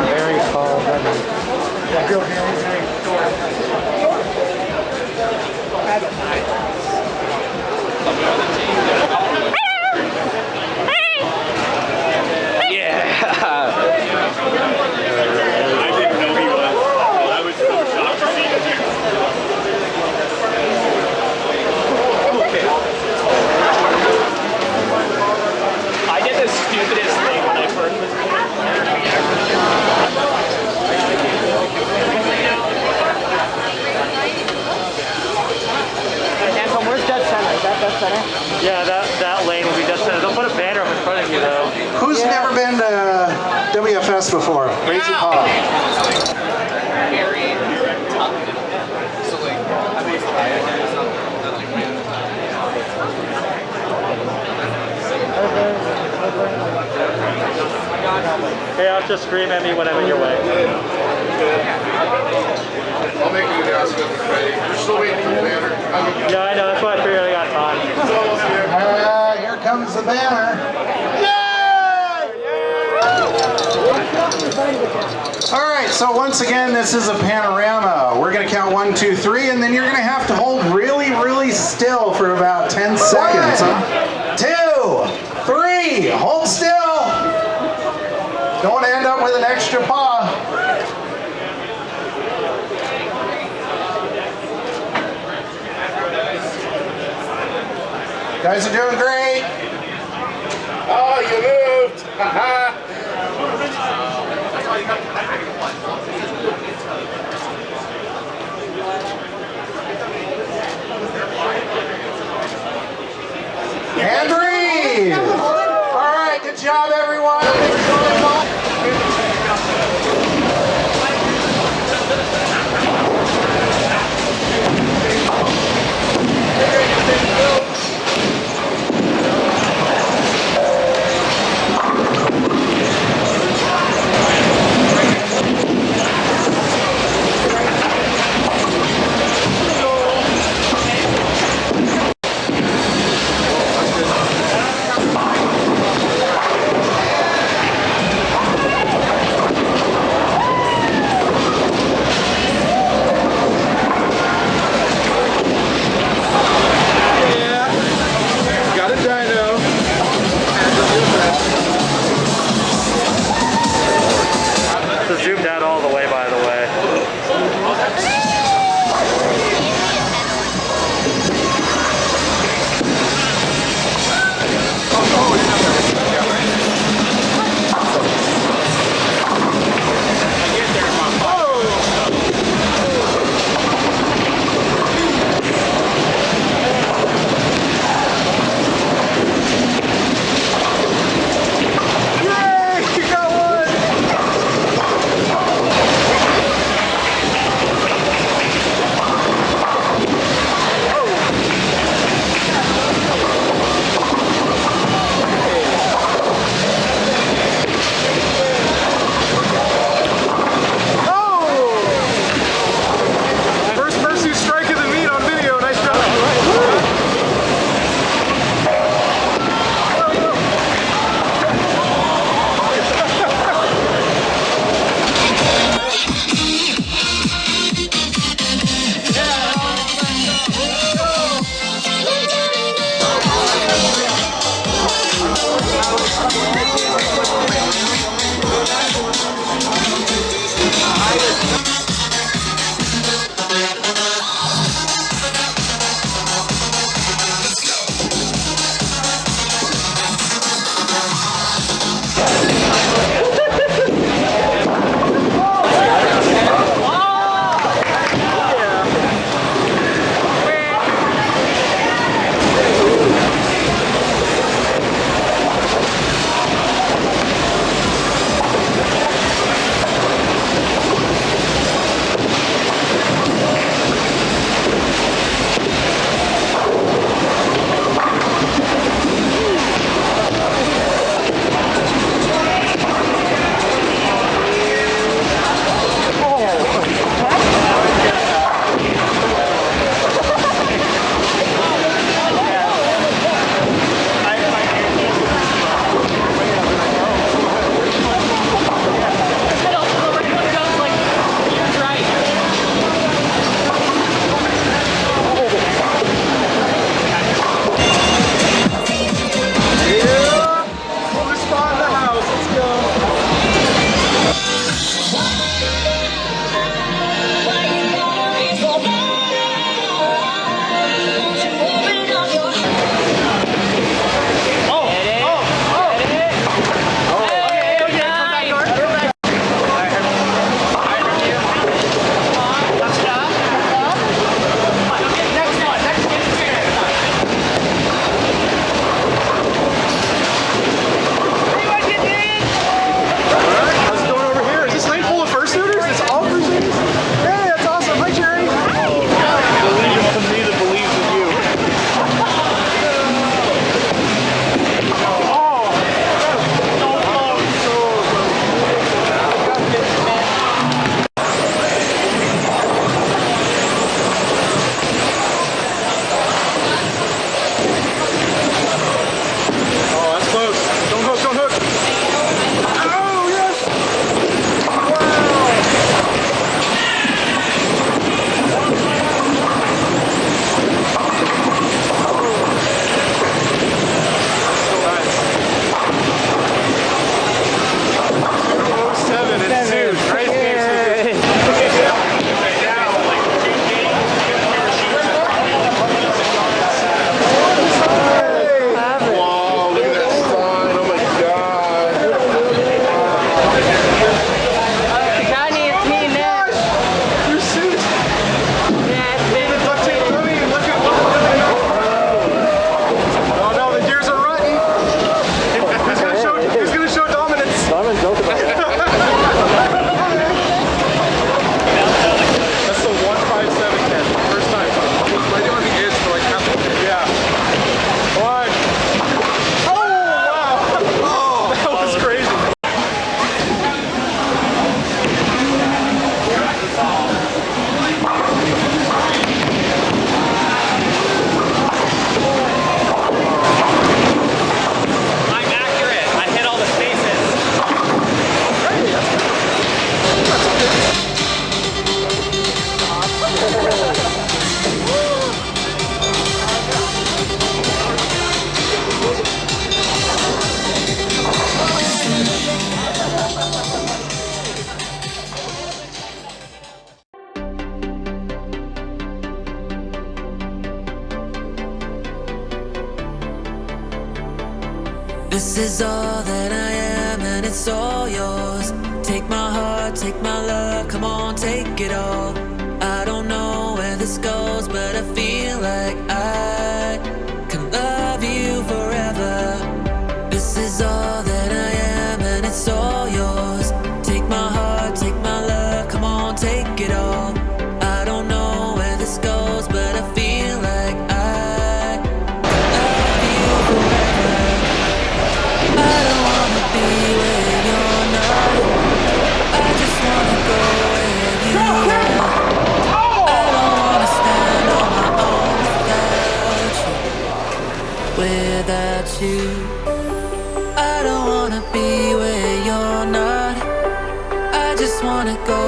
Very tall, Yeah, that lane will be dead center. They'll put a banner up in front of you though. Who's never been to WFS before? Raise your paw. Okay, I'll just scream at me when I'm in your way. I'll make you guys feel ready. We're still waiting for the banner. Yeah, I know. That's why I figured I got time. Here comes the banner. All right, so once again, this is a panorama. We're going to count 1, 2, 3, and then you're going to have to hold really, really still for about 10 seconds. 1, 2, 3, hold still. Don't want to end up with an extra paw. You guys are doing great. Oh, you moved. And breathe. All right, good job, everyone. This is all that I am and it's all yours. Take my heart, take my love, come on, take it all. I don't know where this goes, but I feel like I can love you forever. This is all that I am and it's all yours. Take my heart, take my love, come on, take it all. I don't know where this goes, but I feel like I can love you forever. I don't wanna be where you're not. I just wanna go where you are. I don't wanna stand on my own without you. I don't wanna be where you're not. I just wanna go